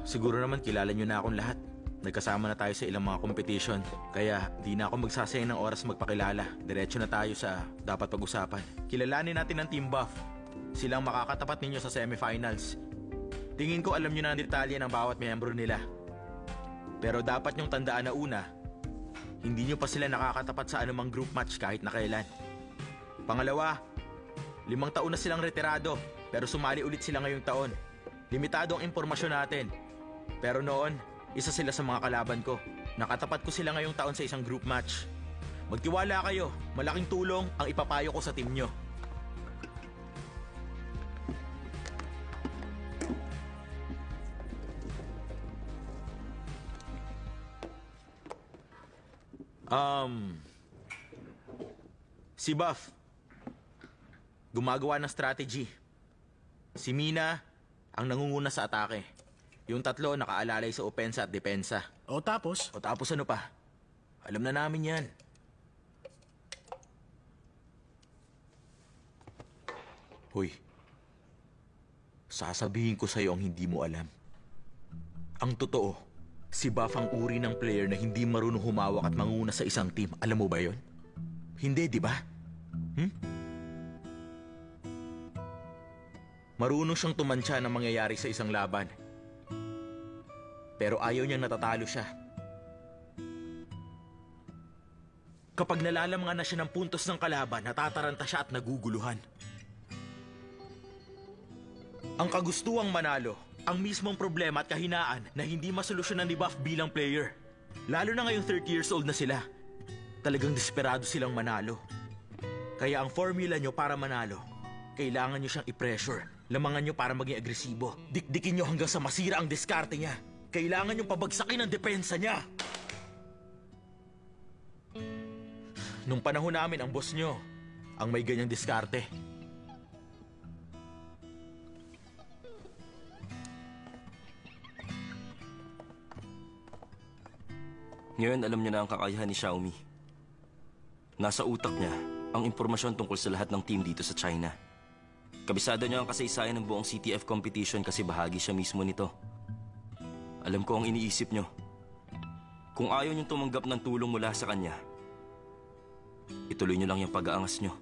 Siguro naman kilala nyo na akong lahat. Nagkasama na tayo sa ilang mga competition. Kaya di na ako magsasayang ng oras magpakilala. Diretso na tayo sa dapat pag-usapan. Kilalanin natin ang Team Buff. Silang makakatapat ninyo sa semifinals. Tingin ko alam nyo na ang detalye ng bawat miyembro nila. Pero dapat nyong tandaan na una, hindi nyo pa sila nakakatapat sa anumang group match kahit na kailan. Pangalawa, 5 taon na silang retirado pero sumali ulit sila ngayong taon. Limitado ang impormasyon natin. Pero noon, isa sila sa mga kalaban ko. Nakatapat ko sila ngayong taon sa isang group match. Magtiwala kayo, malaking tulong ang ipapayo ko sa team nyo. Si Buff, gumagawa ng strategy. Si Mina, ang nangunguna sa atake. Yung tatlo nakaalalay sa opensa at depensa. O tapos? O tapos ano pa? Alam na namin yan. Hoy, sasabihin ko sa'yo ang hindi mo alam. Ang totoo, si Buff ang uri ng player na hindi marunong humawak at manguna sa isang team. Alam mo ba yon? Hindi, di ba? Marunong siyang tumantya ng mangyayari sa isang laban. Pero ayaw niyang natatalo siya. Kapag nalalamngan na siya ng puntos ng kalaban, natataranta siya at naguguluhan. Ang kagustuang manalo, ang mismong problema at kahinaan na hindi masolusyonan ni Buff bilang player. Lalo na ngayong 30 years old na sila. Talagang desperado silang manalo. Kaya ang formula nyo para manalo, kailangan nyo siyang i-pressure. Lamangan nyo para maging agresibo. Dikdikin nyo hanggang sa masira ang diskarte niya. Kailangan nyo pabagsakin ang depensa niya. Nung panahon namin ang boss nyo, ang may ganyang diskarte. Ngayon alam niya na ang kakayahan ni Xiaomi. Nasa utak niya ang impormasyon tungkol sa lahat ng team dito sa China. Kabisado niya ang kasaysayan ng buong CTF competition kasi bahagi siya mismo nito. Alam ko ang iniisip niyo. Kung ayaw niyong tumanggap ng tulong mula sa kanya, ituloy niyo lang yung pag-aangas niyo.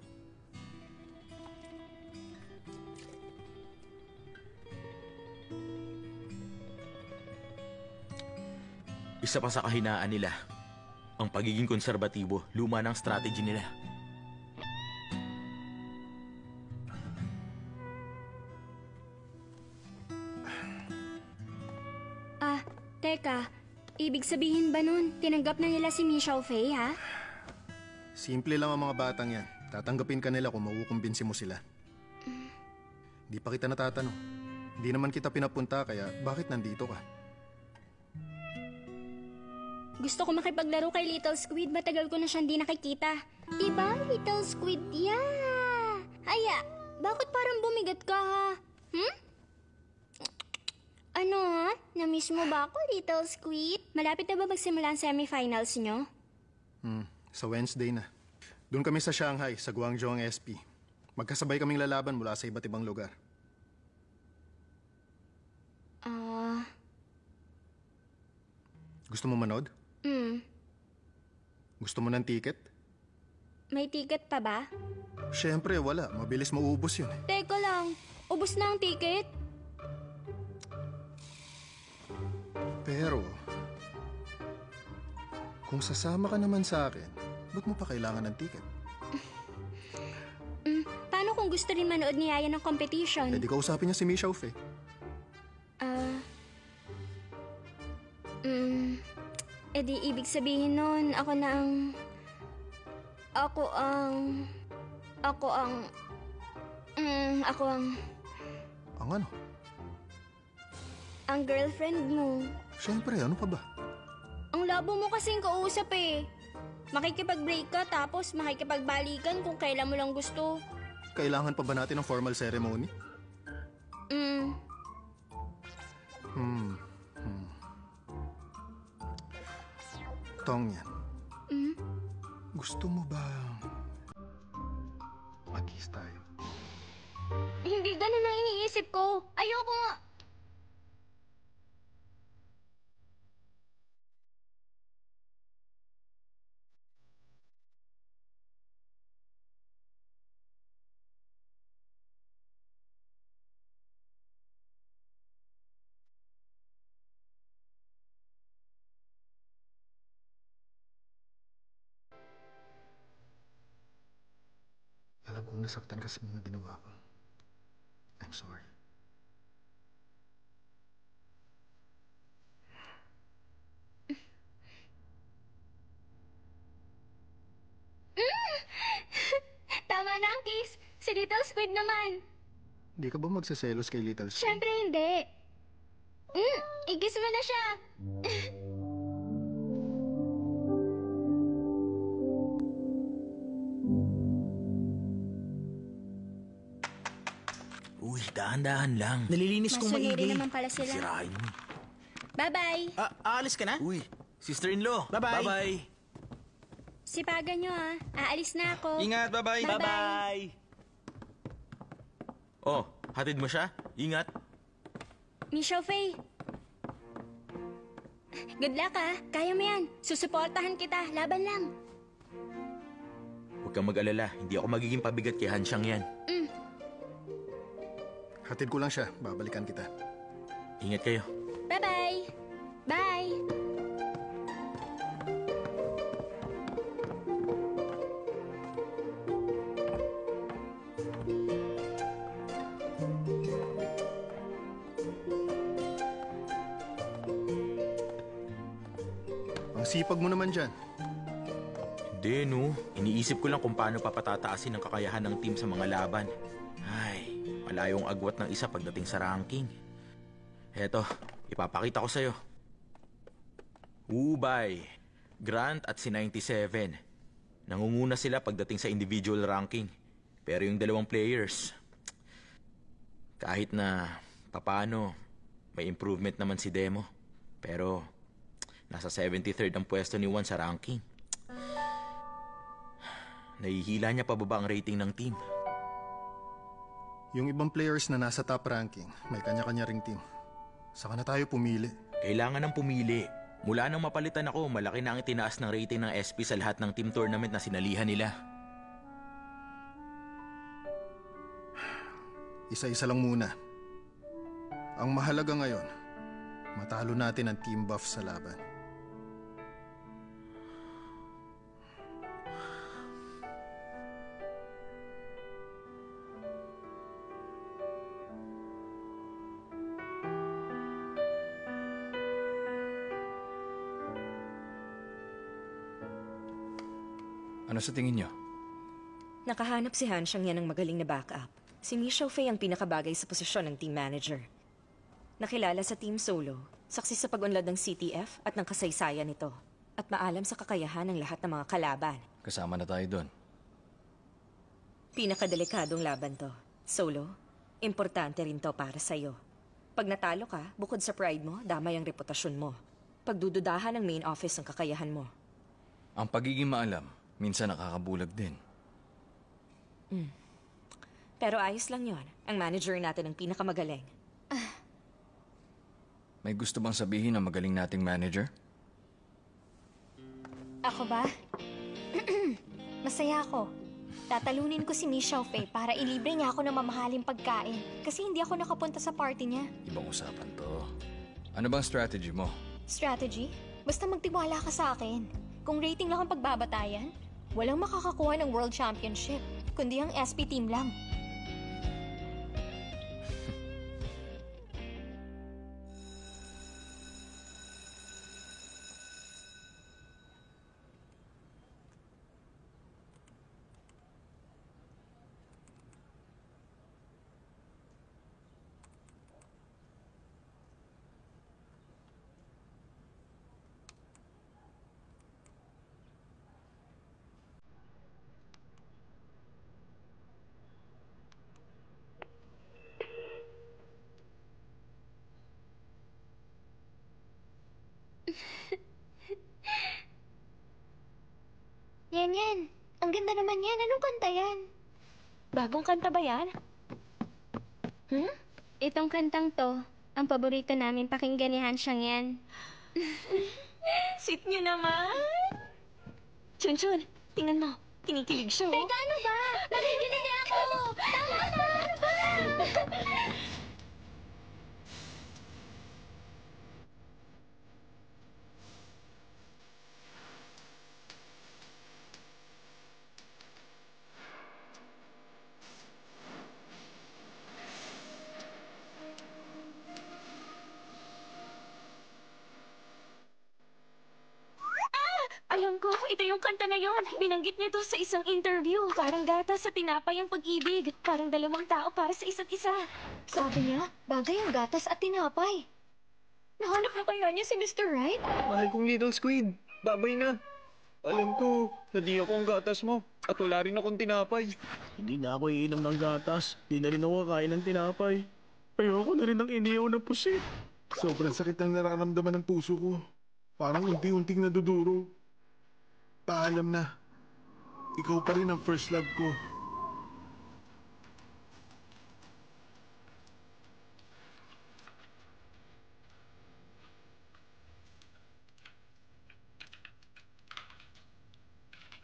Isa pa sa kahinaan nila, ang pagiging konserbatibo, luma ng strategy nila. Teka, ibig sabihin ba nun, tinanggap na nila si Mi Xiaofei, ha? Simple lang ang mga batang yan. Tatanggapin ka nila kung makukumbinsi mo sila. Di pa kita natatanong. Hindi naman kita pinapunta kaya bakit nandito ka? Gusto ko makipaglaro kay Little Squid. Matagal ko na siyang di nakikita. Diba, Little Squid? Yeah! Aya, bakit parang bumigat ka, ha? Ano, ha? Na-miss mo ba ako, Little Squid? Malapit na ba magsimula ang semifinals nyo? Sa Wednesday na. Doon kami sa Shanghai, sa Guangzhou ang SP. Magkasabay kaming lalaban mula sa iba't ibang lugar. Gusto mo manood? Gusto mo ng ticket? May ticket pa ba? Siyempre, wala. Mabilis mauubos yun eh. Teka lang, ubos na ang ticket? Pero, kung sasama ka naman sa akin, ba't mo pa kailangan ng ticket? Paano kung gusto rin manood ni Yaya ng competition? Eh di kausapin niya si Mi Xiaofei. Di ibig sabihin nun, ako Ang ano? Ang girlfriend mo. Siyempre, ano pa ba? Ang labo mo kasing kausap eh. Makikipag-break ka tapos makikipagbalikan kung kailan mo lang gusto. Kailangan pa ba natin ng formal ceremony? Tong yan. Gusto mo ba mag-kiss tayo? Hindi ganun ang iniisip ko. Ayoko nga. nasaktan ka sa mga ginawa ko. I'm sorry. Tama na ang kiss. Si Little Squid naman. Di ka ba magsaselos kay Little Squid? Siyempre hindi. I-kiss mo na siya. Uy, dahan-dahan lang. Nalilinis kong Masunurin maigi. naman pala sila. Sirain mo. Bye-bye. Aalis ka na? Uy, sister-in-law. Bye-bye. Bye-bye. Sipagan nyo ah. Aalis na ako. Ingat, bye-bye. Bye-bye. Oh, hatid mo siya? Ingat. Miss Faye. Good luck ah. Kaya mo yan. Susuportahan kita. Laban lang. Huwag kang mag-alala. Hindi ako magiging pabigat kay Hansyang yan. Hatid ko lang siya. Babalikan kita. Ingat kayo. Bye-bye. Bye. Ang sipag mo naman dyan. Hindi, no. Iniisip ko lang kung paano papatataasin ang kakayahan ng team sa mga laban. Ay, malayong agwat ng isa pagdating sa ranking. Eto, ipapakita ko sa'yo. Ubay, Grant at si 97. Nangunguna sila pagdating sa individual ranking. Pero yung dalawang players, kahit na papano, may improvement naman si Demo. Pero nasa 73rd ang pwesto ni Juan sa ranking. Nahihila niya pababa ang rating ng team. Yung ibang players na nasa top ranking, may kanya-kanya ring team. Saka na tayo pumili. Kailangan ng pumili. Mula nang mapalitan ako, malaki na ang itinaas ng rating ng SP sa lahat ng team tournament na sinalihan nila. Isa-isa lang muna. Ang mahalaga ngayon, matalo natin ang Team Buff sa laban. Ano sa tingin niyo? Nakahanap si Hansyang yan ng magaling na backup. Si Miss Fei ang pinakabagay sa posisyon ng team manager. Nakilala sa team solo, saksi sa pag-unlad ng CTF at ng kasaysayan nito. At maalam sa kakayahan ng lahat ng mga kalaban. Kasama na tayo doon. Pinakadelikadong laban to. Solo, importante rin to para sa'yo. Pag natalo ka, bukod sa pride mo, damay ang reputasyon mo. Pagdududahan ng main office ang kakayahan mo. Ang pagiging maalam, minsan nakakabulag din. Pero ayos lang yon. Ang manager natin ang pinakamagaling. May gusto bang sabihin ng magaling nating manager? Ako ba? Masaya ako. Tatalunin ko si Miss Fei para ilibre niya ako ng mamahaling pagkain. Kasi hindi ako nakapunta sa party niya. Ibang usapan to. Ano bang strategy mo? Strategy? Basta magtiwala ka sa akin. Kung rating lang ang pagbabatayan, walang makakakuha ng World Championship, kundi ang SP team lang. Yan. Ang ganda naman yan. Anong kanta yan? Bagong kanta ba yan? Itong kantang to, ang paborito namin pakinggan ni Hansyang yan. Sweet niyo naman. Chun, tingnan mo. Kinikilig siya, oh. Teka, ano ba? Nakikinig ako! Tama na! Ano ba? kanta na yun. Binanggit niya to sa isang interview. Parang gata sa tinapay ang pag-ibig. Parang dalawang tao para sa isa't isa. Sabi niya, bagay ang gatas at tinapay. Nahanap na kaya niya si Mr. Right? Mahal kong Little Squid, babay na. Alam ko, nadi ako ang gatas mo. At wala rin akong tinapay. Hindi na ako iinom ng gatas. Hindi na rin ako kain ng tinapay. Ayoko na rin ng iniyaw na pusit. Sobrang sakit ang nararamdaman ng puso ko. Parang unti-unting naduduro. Paalam na. Ikaw pa rin ang first love ko.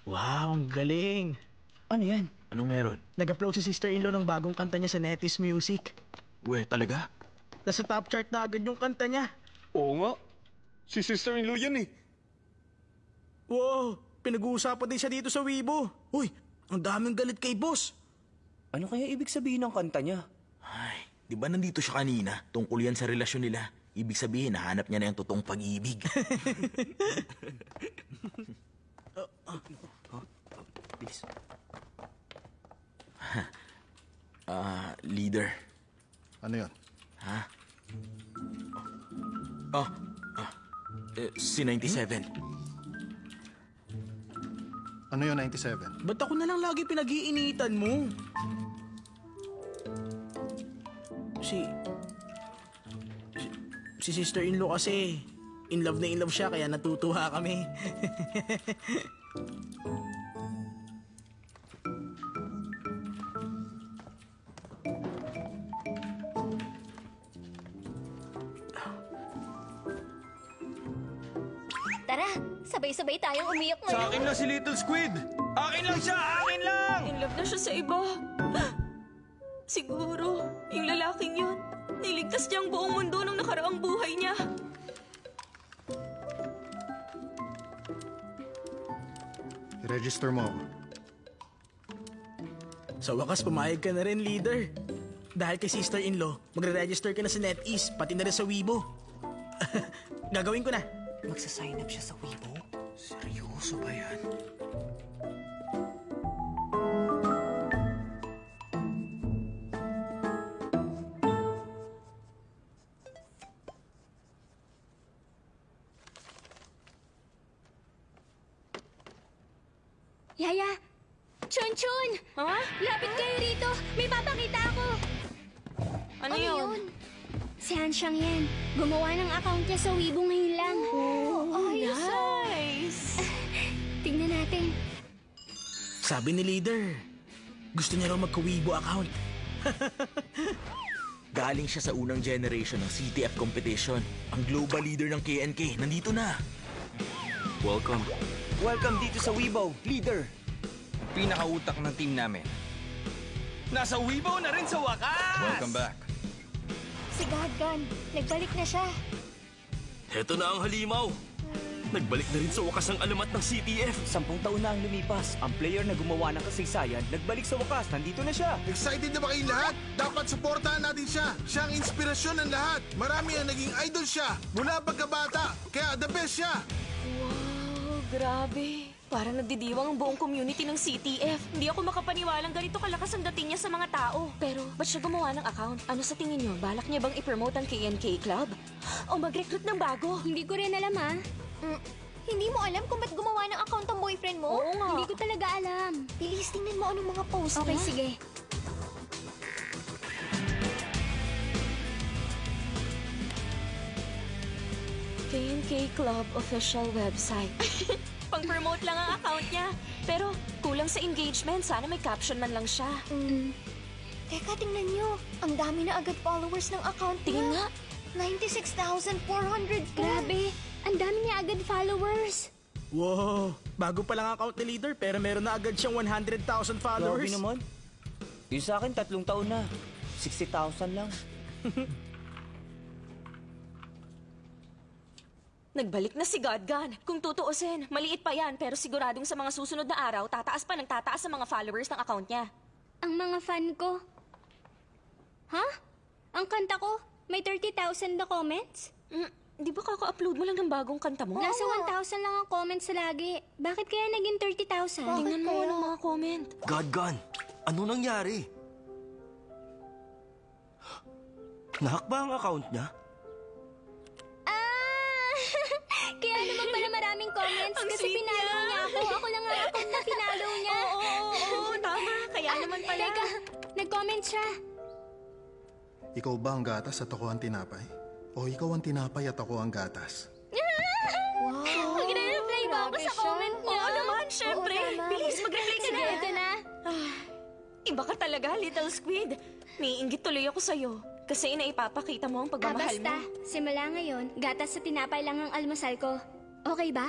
Wow, ang galing. Ano yan? Anong meron? Nag-upload si sister-in-law ng bagong kanta niya sa Netis Music. Uwe, talaga? Nasa top chart na agad yung kanta niya. Oo nga. Si sister-in-law yan eh. Wow, pinag-uusapan din siya dito sa Weibo. Uy, ang daming galit kay boss. Ano kaya ibig sabihin ng kanta niya? Ay, di ba nandito siya kanina? Tungkol yan sa relasyon nila. Ibig sabihin, nahanap niya na yung totoong pag-ibig. Bilis. Leader. Ano yun? Si 97. Ano yun, 97? Ba't ako na lang lagi pinag-iinitan mo? Si sister-in-law kasi, in love na in love siya kaya natutuwa kami. Tara, sabay-sabay tayong umiyak Sa ngayon. akin na si Little Squid! Akin lang siya! Akin lang! In love na siya sa iba. Siguro, yung lalaking yun, niligtas niya ang buong mundo ng nakaraang buhay niya. I-register mo ako. Sa wakas, pumayag ka na rin, leader. Dahil kay sister-in-law, magre-register ka na sa NetEase, pati na rin sa Weibo. Gagawin ko na. Magsasign up siya sa Weibo? Seryoso ba yan? Yaya! Chun-chun! Ha? Lapit kayo rito! May papakita ako! Ano yun? Si Han Xiang yan. Gumawa ng account niya sa Weibo ngayon lang. Nice! Tingnan natin. Sabi ni leader, gusto niya raw magka-Weibo account. Galing siya sa unang generation ng CTF competition. Ang global leader ng KNK, nandito na. Welcome. Welcome dito sa Weibo, leader. Pinakautak ng team namin. Nasa Weibo na rin sa wakas! Welcome back. Si Gadgan, nagbalik na siya. Heto na ang halimaw. Nagbalik na rin sa wakas ang alamat ng CTF. 10 taon na ang lumipas. Ang player na gumawa ng kasaysayan, nagbalik sa wakas. Nandito na siya. Excited na ba kayong lahat? Dapat suportahan natin siya. Siya ang inspirasyon ng lahat. Marami ang naging idol siya. Mula pagkabata. Kaya the best siya. Wow, grabe. Parang nagdidiwang ang buong community ng CTF. Hindi ako makapaniwalang ganito kalakas ang dating niya sa mga tao. Pero, ba't siya gumawa ng account? Ano sa tingin niyo? Balak niya bang i-promote ang KNK Club? O mag-recruit ng bago? Hindi ko rin alam, ha? Hindi mo alam kung ba't gumawa ng account ang boyfriend mo? Oo nga. Hindi ko talaga alam. Bilis, tingnan mo anong mga post Okay, niya. sige. KNK Club official website. Pang-promote lang ang account niya. Pero, kulang sa engagement. Sana may caption man lang siya. Teka, tingnan nyo. Ang dami na agad followers ng account Tingin niya. nga. 96,400 Grabe, ang dami niya agad followers. Wow, bago pa lang ang account ni leader pero meron na agad siyang 100,000 Grabe followers. naman. Yung sa akin, 3 taon na. 60,000 lang. Nagbalik na si Godgan. Kung tutuusin, maliit pa yan pero siguradong sa mga susunod na araw, tataas pa ng tataas ang mga followers ng account niya. Ang mga fan ko. Ha? Ang kanta ko, may 30,000 na comments? di ba kaka-upload mo lang ng bagong kanta mo? Nasa 1,000 lang ang comments lagi. Bakit kaya naging 30,000? Tingnan mo ng mga comment. Godgon, ano nangyari? Nahack ba ang account niya? Kaya naman pala maraming comments Ang kasi sweet pinalo niya. niya ako. Ako lang ang account na pinalo niya. Oo, tama. Kaya naman pala. Teka, nag-comment siya. Ikaw ba ang gatas at ako ang tinapay? O ikaw ang tinapay at ako ang gatas? Wow! Nagre-reply ba ako sa comment niya? Oo naman, syempre. Bilis, mag-reply ka Sige, na. ito na. Iba ka talaga, Little Squid. Naiinggit tuloy ako sa'yo. Kasi naipapakita mo ang pagmamahal Basta, mo. simula ngayon, gatas sa tinapay lang ang almusal ko. Okay ba?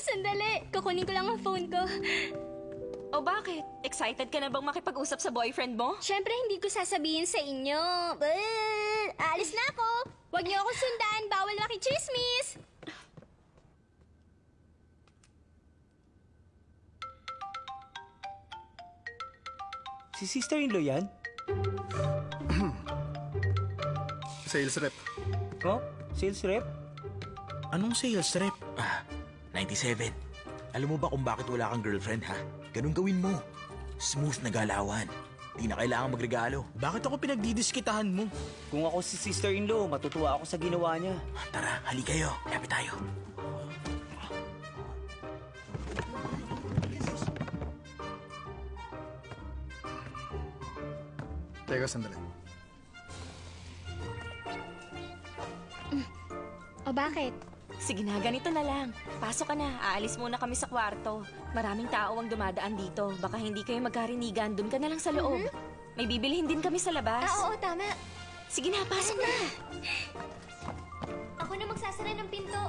Sandali, kukunin ko lang ang phone ko. O bakit? Excited ka na bang makipag-usap sa boyfriend mo? Siyempre, hindi ko sasabihin sa inyo. Aalis na ako. Huwag niyo ako sundan. Bawal makichismis. Si sister-in-law yan? Sales rep. Oh? Sales rep? Anong sales rep? 97. Alam mo ba kung bakit wala kang girlfriend, ha? Ganun gawin mo. Smooth na galawan. Di na kailangan magregalo. Bakit ako pinagdidiskitahan mo? Kung ako si sister-in-law, matutuwa ako sa ginawa niya. Tara, hali kayo. Lapit tayo. Teka, sandali. O bakit? Sige na, ganito na lang. Pasok ka na. Aalis muna kami sa kwarto. Maraming tao ang dumadaan dito. Baka hindi kayo magkarinigan. Doon ka na lang sa loob. May bibilihin din kami sa labas. Oo, tama. Sige na, pasok na. Ako na magsasara ng pinto.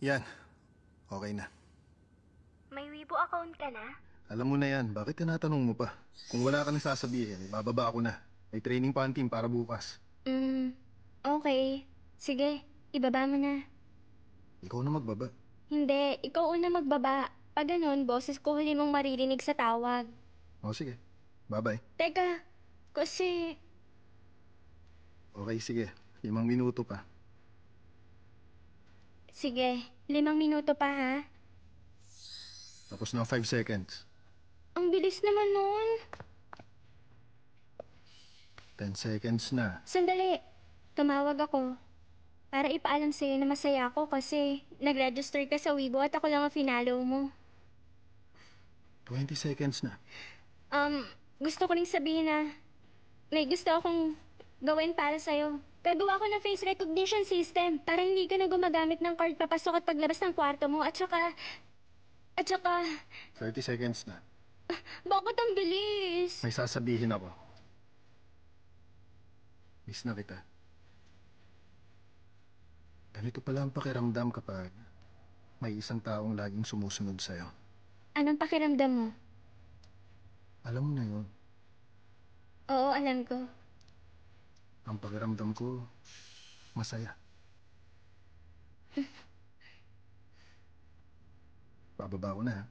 Yan. Okay na. May Weibo account ka na? Alam mo na yan. Bakit tinatanong mo pa? Kung wala ka nang sasabihin, bababa ako na. May training pa ang team para bukas. Okay. Sige, ibaba mo na. Ikaw na magbaba. Hindi, ikaw una magbaba. Pag ganun, boses ko huli mong maririnig sa tawag. O sige. Bye-bye. Teka, kasi... Okay, sige. 5 minuto pa. Sige, 5 minuto pa ha. Tapos na 5 seconds. Ang bilis naman nun. 10 seconds na. Sandali, tumawag ako. Para ipaalam sa'yo na masaya ako kasi nag-register ka sa Weibo at ako lang ang finalo mo. 20 seconds na. Gusto ko rin sabihin na may gusto akong gawin para sa'yo. Gagawa ko ng face recognition system para hindi ka na gumagamit ng card papasok at paglabas ng kwarto mo. At saka... 30 seconds na. Bakit ang bilis? May sasabihin ako. Miss na kita. Ganito pala ang pakiramdam kapag may isang taong laging sumusunod sa'yo. Anong pakiramdam mo? Alam mo na yun. Oo, alam ko. Ang pakiramdam ko, masaya. Bababa ko na, ha?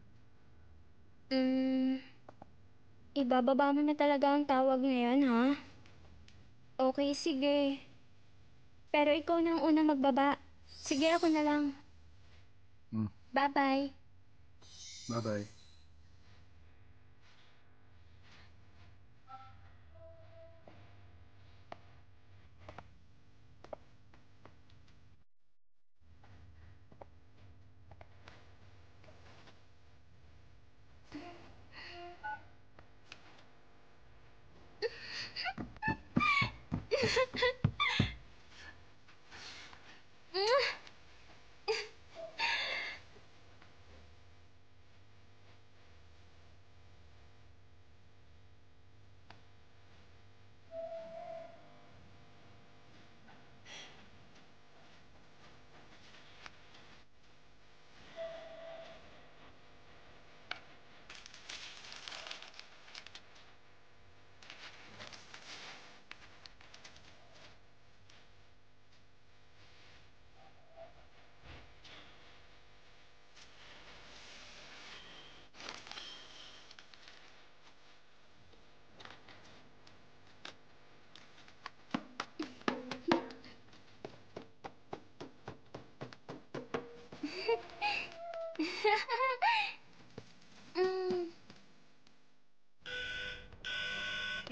Ibababa mo na talaga ang tawag na yan, ha? Okay, sige. Pero ikaw na ang unang magbaba. Sige, ako na lang. Bye-bye. Bye-bye.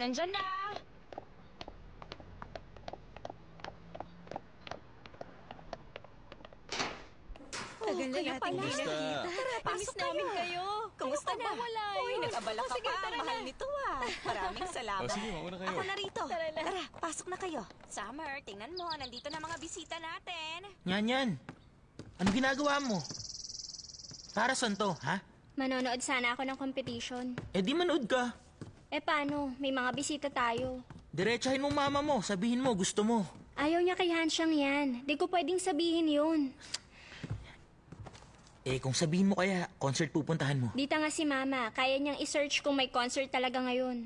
Nandyan na! Tagal na natin hindi nakita. Tara, pasok namin kayo. Kumusta na? Uy, nag-abala ka pa. Mahal nito ah. Maraming salamat. Sige, mauna kayo. Ako na rito. Tara, pasok na kayo. Summer, tingnan mo. Nandito na mga bisita natin. Yan. Ano ginagawa mo? Para saan to, ha? Manonood sana ako ng competition. Eh di manood ka. Eh paano? May mga bisita tayo. Diretsahin mo mama mo. Sabihin mo, gusto mo. Ayaw niya kay Hansyang yan. Di ko pwedeng sabihin yun. Eh kung sabihin mo kaya, concert pupuntahan mo. Dita nga si Mama. Kaya niyang i-search kung may concert talaga ngayon.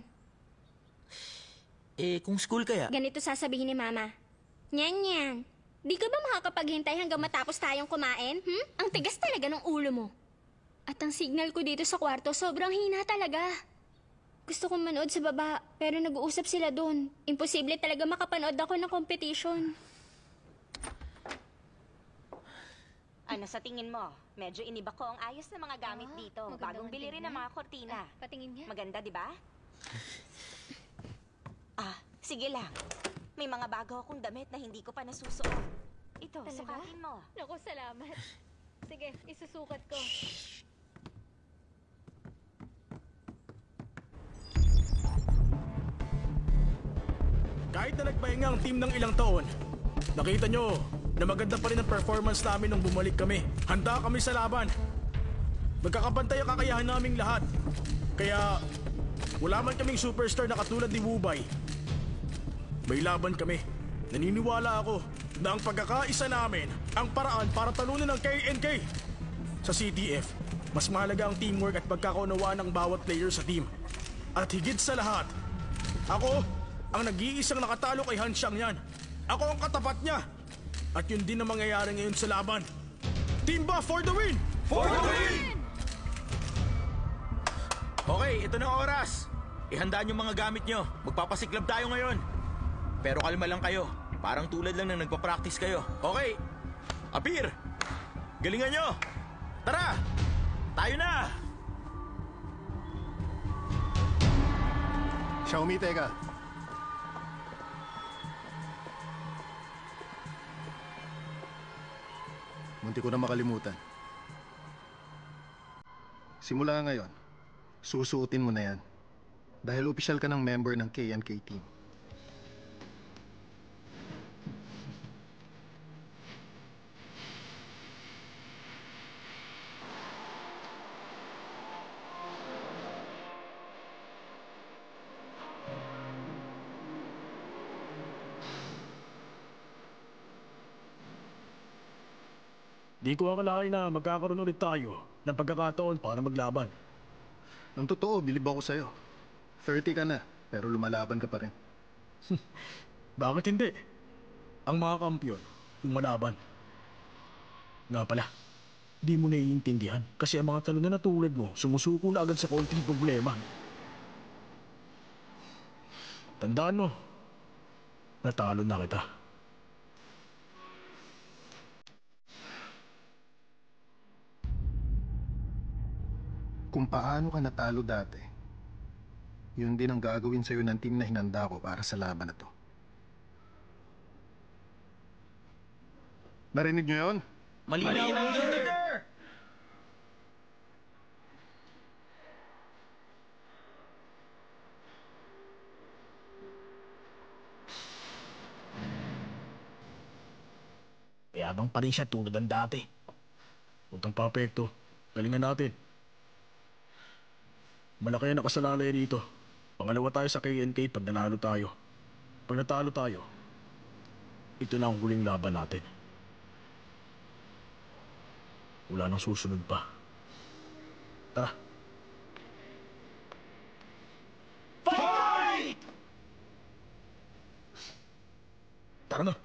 Eh kung school kaya? Ganito sasabihin ni Mama. Nyan. Di ka ba makakapaghintay hanggang matapos tayong kumain? Ang tigas talaga ng ulo mo. At ang signal ko dito sa kwarto, sobrang hina talaga. Gusto kong manood sa baba, pero nag-uusap sila doon. Imposible talaga makapanood ako ng competition. Ano sa tingin mo? Medyo iniba ko ang ayos na mga gamit dito. Bagong bili rin ng mga kortina. Patingin niya. Maganda, di ba? Sige lang. May mga bago akong damit na hindi ko pa nasusuot. Ito, Talaga? sukatin mo. Naku, salamat. Sige, isusukat ko. Kahit na nagpahinga ang team ng ilang taon, nakita nyo na maganda pa rin ang performance namin nung bumalik kami. Handa kami sa laban. Magkakapantay ang kakayahan naming lahat. Kaya, wala man kaming superstar na katulad ni Wubay. May laban kami. Naniniwala ako na ang pagkakaisa namin ang paraan para talunin ang KNK. Sa CTF, mas mahalaga ang teamwork at pagkakaunawaan ng bawat player sa team. At higit sa lahat, ako ang nag-iisang nakatalo kay Hansyang yan. Ako ang katapat niya. At yun din ang mangyayari ngayon sa laban. Team Buff for the win! For the win! Okay, ito na ang oras. Ihandaan yung mga gamit nyo. Magpapasiklab tayo ngayon. Pero kalma lang kayo. Parang tulad lang ng nagpa-practice kayo. Okay, Apir, galingan nyo. Tara, tayo na. Xiaomi, teka. Munti ko na makalimutan. Simula ngayon, susuotin mo na yan. Dahil opisyal ka ng member ng KNK team. Di ko akalain na magkakaroon ulit tayo ng pagkakataon para maglaban. Ang totoo, bilib ako sa'yo. 30 ka na, pero lumalaban ka pa rin. Bakit hindi? Ang mga kampyon, lumalaban. Nga pala, di mo naiintindihan kasi ang mga talo na tulad mo sumusuko na agad sa konting problema. Tandaan mo, natalo na kita. Kung paano ka natalo dati, yun din ang gagawin sa'yo ng team na hinanda ko para sa laban na to. Narinig nyo yun? Malinaw, leader! Mayabang pa rin siya tulad ng dati. Huwag kang papekto. Galingan natin. Malaki ang nakasalalay dito. Pangalawa tayo sa KNK pag nanalo tayo. Pag natalo tayo, ito na ang huling laban natin. Wala nang susunod pa. Tara. Fight! Tara na.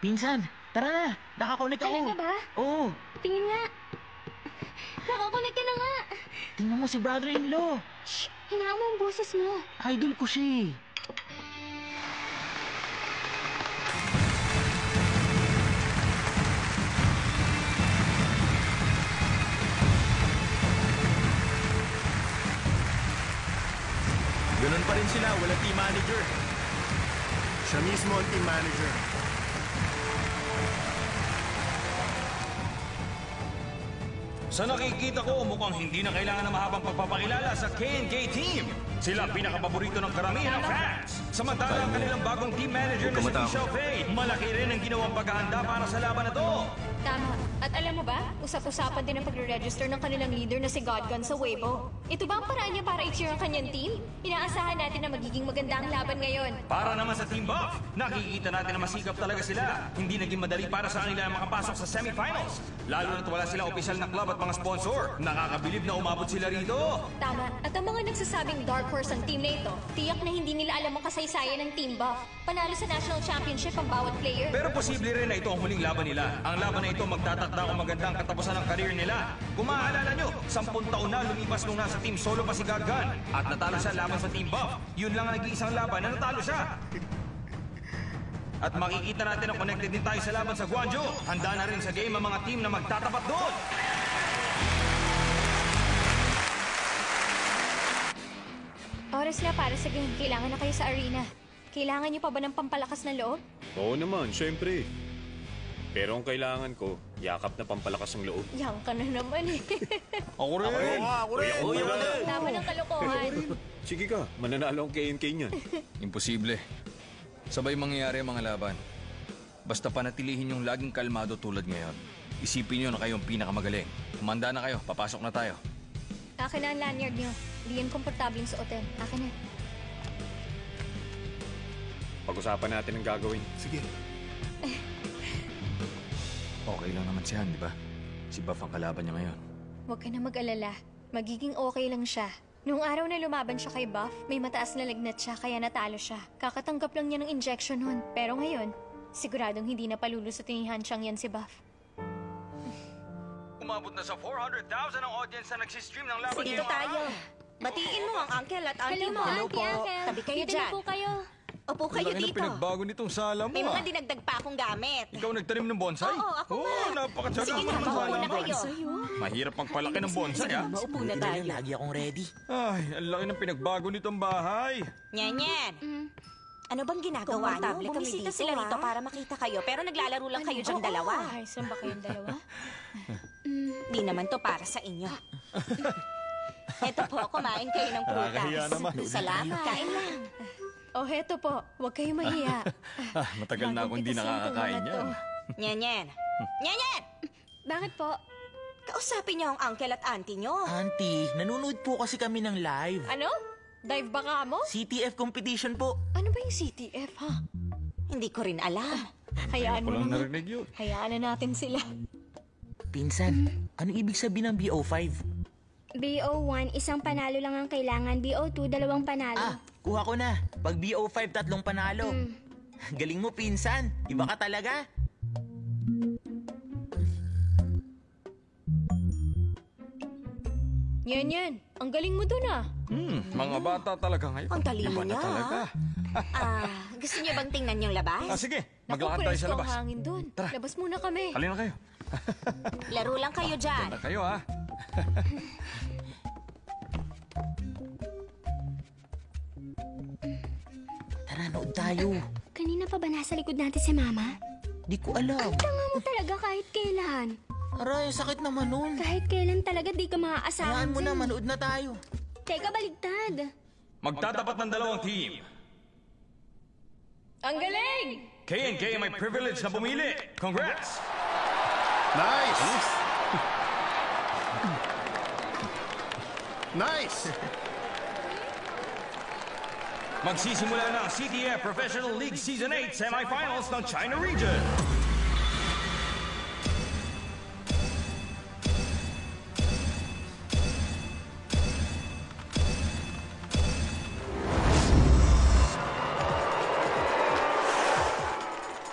Pinsan, tara na. Nakakonek ako. Talaga ba? Oo. Tingin nga. Nakakunik ka na nga. Tingnan mo si brother-in-law. Shh! Hinaan mo ang boses mo. Idol ko siya eh. pa rin sila, walang team manager. Siya mismo ang team manager. Sa nakikita ko, mukhang hindi na kailangan ng mahabang pagpapakilala sa K&K team. Sila ang pinakapaborito ng karamihan ng fans. Samantala ang kanilang bagong team manager na si Michelle Faye, malaki rin ang ginawang paghahanda para sa laban na to. Tama. At alam mo ba, usap-usapan din ang pagre-register ng kanilang leader na si Godgun sa Weibo. Ito ba ang paraan niya para i-cheer ang kanyang team? Inaasahan natin na magiging maganda ang laban ngayon. Para naman sa Team Buff, nakikita natin na masikap talaga sila. Hindi naging madali para sa kanila makapasok sa semifinals. Lalo na't wala silang opisyal na club at mga sponsor. Nakakabilib na umabot sila rito. Tama. At ang mga nagsasabing dark horse ang team na ito, tiyak na hindi nila alam ang kasaysayan ng Team Buff. Panalo sa National Championship ang bawat player. Pero posible rin na ito ang huling laban nila. Ang laban na ito magtatakda kung magandang katapusan ng karir nila. Kung maaalala nyo, 10 taon na lumipas nung nasa Team Solo pa si Godgun. At natalo siya laban sa Team Buff. Yun lang ang nag-iisang laban na natalo siya. At makikita natin na connected din tayo sa laban sa Guangzhou. Handa na rin sa game ang mga team na magtatapat doon. Oras na para sa game. Kailangan na kayo sa arena. Kailangan niyo pa ba ng pampalakas na loob? Oo naman, syempre. Pero ang kailangan ko, yakap na pampalakas ng loob. Yan ka na naman eh. Ako rin! Ako rin! Tama ng kalokohan. Sige ka, mananalo ang K&K niyan. Imposible. Sabay mangyayari ang mga laban. Basta panatilihin yung laging kalmado tulad ngayon. Isipin nyo na kayong pinakamagaling. Kumanda na kayo, papasok na tayo. Akin na ang lanyard niyo. Hindi yan komportabling suotin. Akin na. Pag-usapan natin ang gagawin. Sige. Okay lang naman si Han, di ba? Si Buff ang kalaban niya ngayon. Huwag ka na mag-alala. Magiging okay lang siya. Noong araw na lumaban siya kay Buff, may mataas na lagnat siya kaya natalo siya. Kakatanggap lang niya ng injection nun. Pero ngayon, siguradong hindi na palulusutin ni Han Chang yan si Buff. Umabot na sa 400,000 ang audience na nagsistream ng laban Dito tayo. Batiin mo ang uncle at auntie mo. Hello po, Uncle. Tabi kayo Dito dyan. na po kayo. Upo kayo dito. pinagbago nitong sala mo. May mga dinagdag pa akong gamit. Ikaw nagtanim ng bonsai? Oo, ako nga. Napakatsaga Sige mo na, naman sa maupo na halaman. kayo. Mahirap magpalaki ng bonsai, ha? Maupo na tayo. Lagi akong ready. Ay, ang laki ng pinagbago nitong bahay. Nyanyan. Ano bang ginagawa niyo? Komportable kami Bumisita dito, sila ah. rito para makita kayo, pero naglalaro lang kayo dyang dalawa. Ayos lang ba kayong dalawa? Di naman to para sa inyo. Eto po, kumain kayo ng Nakakahiya prutas. naman. Salamat. Kain lang. Oh, heto po. Huwag kayo mahiya. Matagal na akong hindi nakakakain yan. Nyanyan. Nyanyan! Bakit po? Kausapin niyo ang uncle at auntie niyo. Auntie, nanonood po kasi kami ng live. Ano? Dive ba ka mo? CTF competition po. Ano ba yung CTF, ha? Hindi ko rin alam. Hayaan mo Walang na. narinig yun. Hayaan na natin sila. Pinsan, ano ibig sabihin ng BO5? BO1, isang panalo lang ang kailangan. BO2, 2 panalo. Ah, kuha ko na. Pag BO5, 3 panalo. Galing mo, pinsan. Iba ka talaga. Yan. Ang galing mo dun, ah. Mga bata talaga ngayon. Ang talino Iba na niya. talaga. Gusto niyo bang tingnan yung labas? Sige, Naku, maglakad tayo sa presko ang labas. hangin dun. Tara. Labas muna kami. Halina kayo. Laro lang kayo dyan. Na kayo, ha? Tara, nood tayo. Kanina pa ba nasa likod natin si Mama? Di ko alam. Tanga mo talaga kahit kailan. Aray, sakit naman nun. Kahit kailan talaga di ka maaasahan Hayaan mo na, dyan. manood na tayo. Teka, baligtad. Magtatapat ng dalawang team. Ang galing! K&K ay may privilege na bumili. Congrats! Nice! Nice! Magsisimula na ang CTF Professional League Season 8 Semifinals ng China Region.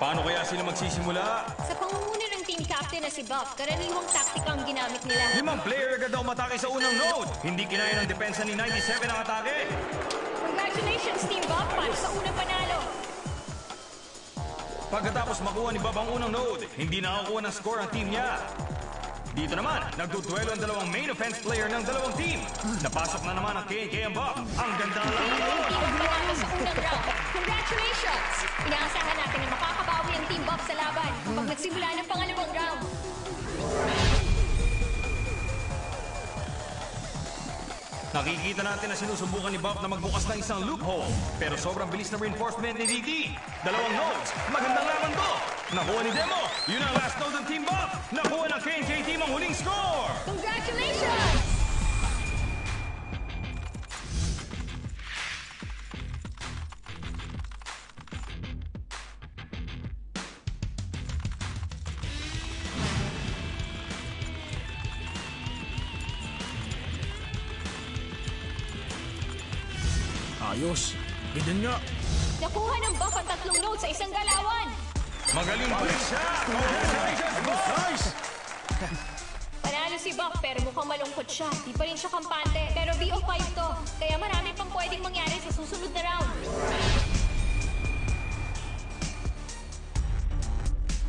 Paano kaya sila magsisimula? Sa pangunguna ng team captain na si Buff, karaniwang taktika ang ginamit nila. 5 player agad daw matake sa unang node. Hindi kinaya ng depensa ni 97 ang atake. Congratulations, Team Buff, para sa unang panalo. Pagkatapos makuha ni Bob ang unang node, hindi nakakuha ng score ang team niya. Dito naman, nagduduelo ang dalawang main offense player ng dalawang team. Napasok na naman ang K&K and Buff. Ang ganda ng laban doon! Pinagbuwano sa unang round. Congratulations! Inaasahan natin na makakabawi ang Team Buff sa laban kapag nagsimula ng pangalawang round. Nakikita natin na sinusubukan ni Buff na magbukas ng isang loophole. Pero sobrang bilis na reinforcement ni DT. Dalawang nodes. Magandang laban to. Nakuha ni Demo. Yun ang last node ng Team Buff. Nakuha ng K&K team ang huling score. Congratulations! Ayos. Ganyan nga. Nakuha ng Buff ang 3 notes sa isang galawan. Magaling pa rin siya. Congratulations, Buff! Nice! Panalo si Buff pero mukhang malungkot siya. Di pa rin siya kampante. Pero BO5 to. Kaya marami pang pwedeng mangyari sa susunod na round.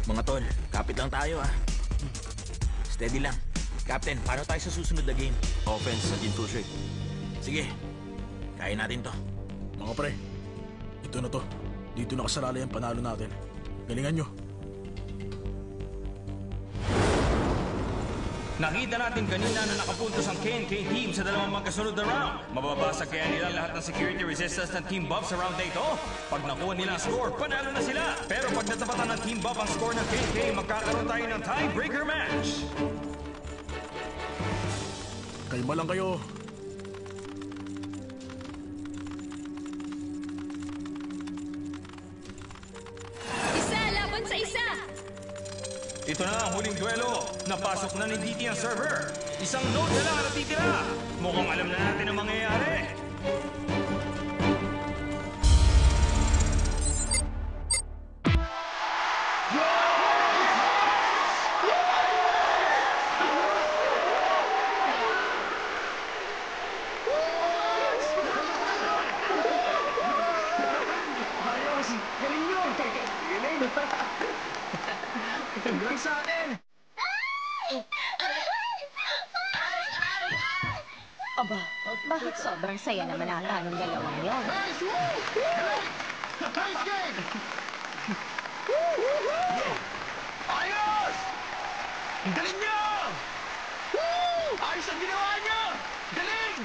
Mga tol, kapit lang tayo ah. Steady lang. Captain, paano tayo sa susunod na game? Offense at infiltrate. Sige, kaya natin to. Mga pre, ito na to. Dito nakasalalay ang panalo natin. Galingan nyo. Nakita natin kanina na nakapuntos ang K&K team sa dalawang magkasunod na round. Mababasa kaya nila lahat ng security resistance ng Team Buff sa round na ito. Pag nakuha nila ang score, panalo na sila. Pero pag natapatan ng Team Buff ang score ng K&K, magkakaroon tayo ng tiebreaker match. Kalma lang kayo. Isa laban sa isa. Ito na ang huling duelo. Napasok na ni DT ang server. Isang node na lang ang natitira. Mukhang alam na natin ang mangyayari. Aba, bakit sobrang saya naman ata ng dalawang yon? Ayos! Ang galing niyo! Ayos ang ginawa niyo! Galing!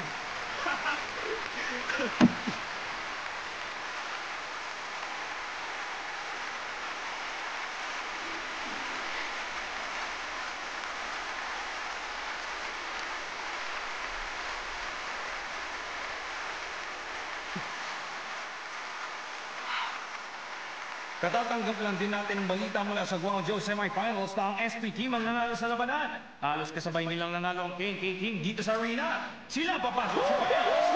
Katatanggap lang din natin ang balita mula sa Guangzhou semifinals na ang SP team ang nanalo sa labanan. Halos kasabay nilang nanalo ang K&K team dito sa arena. Sila papasok sa finals!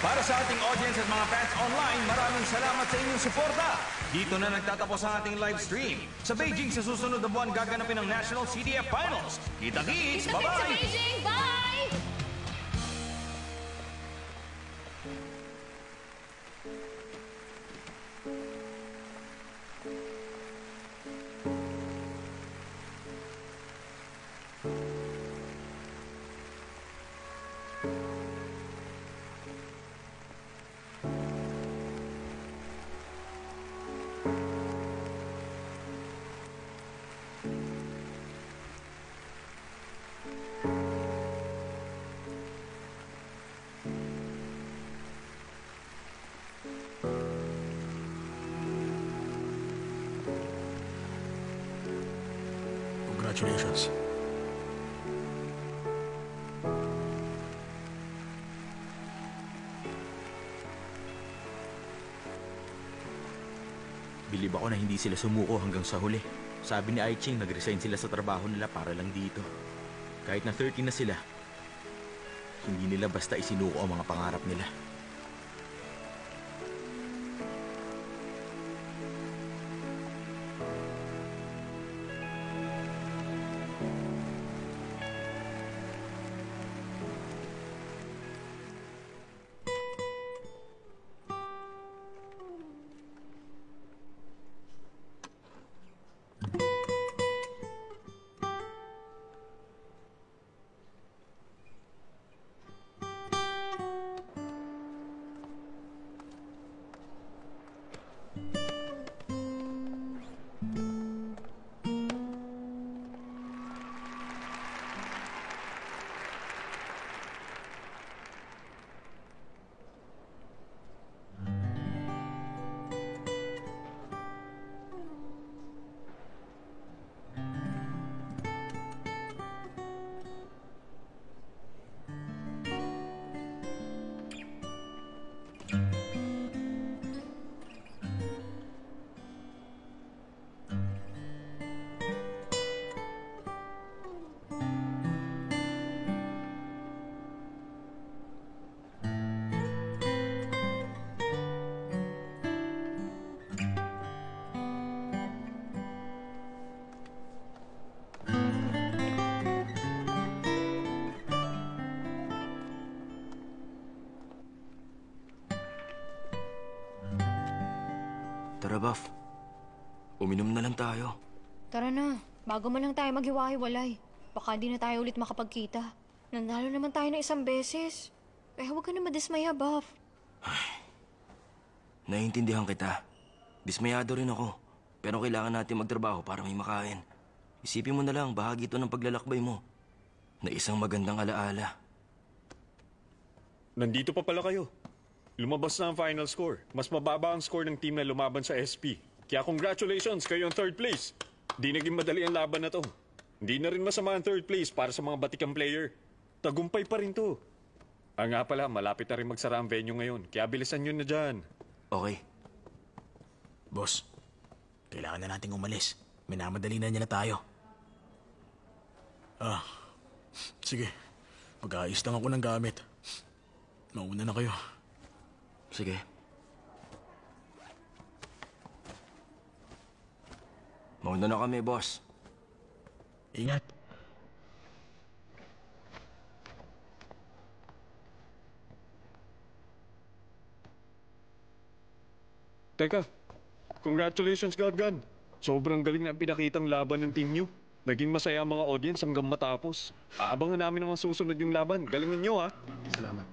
Para sa ating audience at mga fans online, maraming salamat sa inyong suporta. Dito na nagtatapos ang ating live stream. Sa Beijing sa susunod na buwan gaganapin ang National CDF Finals. Kita-kits! Kita-kits sa Bye-bye! Beijing! Bye! Congratulations. Bilib ako na hindi sila sumuko hanggang sa huli. Sabi ni Aiching, nag-resign sila sa trabaho nila para lang dito. Kahit na 30 na sila, hindi nila basta isinuko ang mga pangarap nila. Tara, Buff. Uminom na lang tayo. Tara na, bago man lang tayo maghiwa-hiwalay. Baka di na tayo ulit makapagkita. Nanalo naman tayo ng isang beses. Kaya huwag ka na madismaya, Buff. Naiintindihan kita. Dismayado rin ako. Pero kailangan natin magtrabaho para may makain. Isipin mo na lang, bahagi ito ng paglalakbay mo. Na isang magandang alaala. Nandito pa pala kayo. Lumabas na ang final score. Mas mababa ang score ng team na lumaban sa SP. Kaya congratulations, kayo ang third place. Di naging madali ang laban na to. Hindi na rin masama ang third place para sa mga batikang player. Tagumpay pa rin to. Nga pala, malapit na rin magsara ang venue ngayon. Kaya bilisan nyo na dyan. Okay. Boss, kailangan na nating umalis. Minamadali na niya na tayo. Sige. Mag-aayos lang ako ng gamit. Mauna na kayo. Sige. Mauna na kami, boss. Ingat. Teka, congratulations, Gadgan. Sobrang galing na pinakitang laban ng team nyo. Naging masaya ang mga audience hanggang matapos. Aabangan namin ang susunod yung laban. Galingan nyo, ha? Salamat.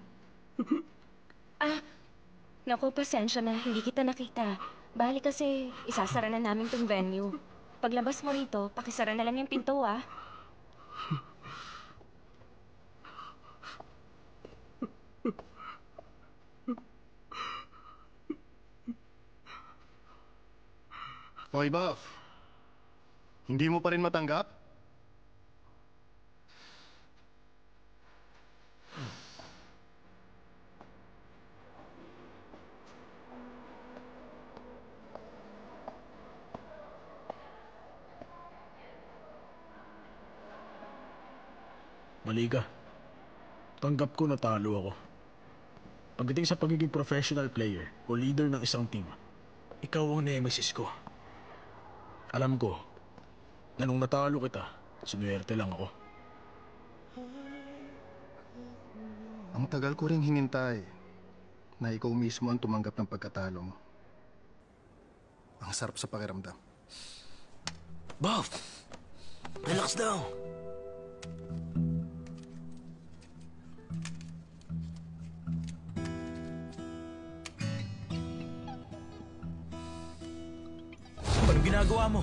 Naku, pasensya na, hindi kita nakita. Bali kasi, isasara na namin tong venue. Paglabas mo rito, pakisara na lang yung pinto, ah. Hoy, Buff. Hindi mo pa rin matanggap? Mali ka. Tanggap ko natalo ako. Pagdating sa pagiging professional player o leader ng isang team, ikaw ang nemesis ko. Alam ko na nung natalo kita, sinuwerte lang ako. Ang tagal ko ring hinintay na ikaw mismo ang tumanggap ng pagkatalo mo. Ang sarap sa pakiramdam. Buff! Relax daw. Anong ginagawa mo?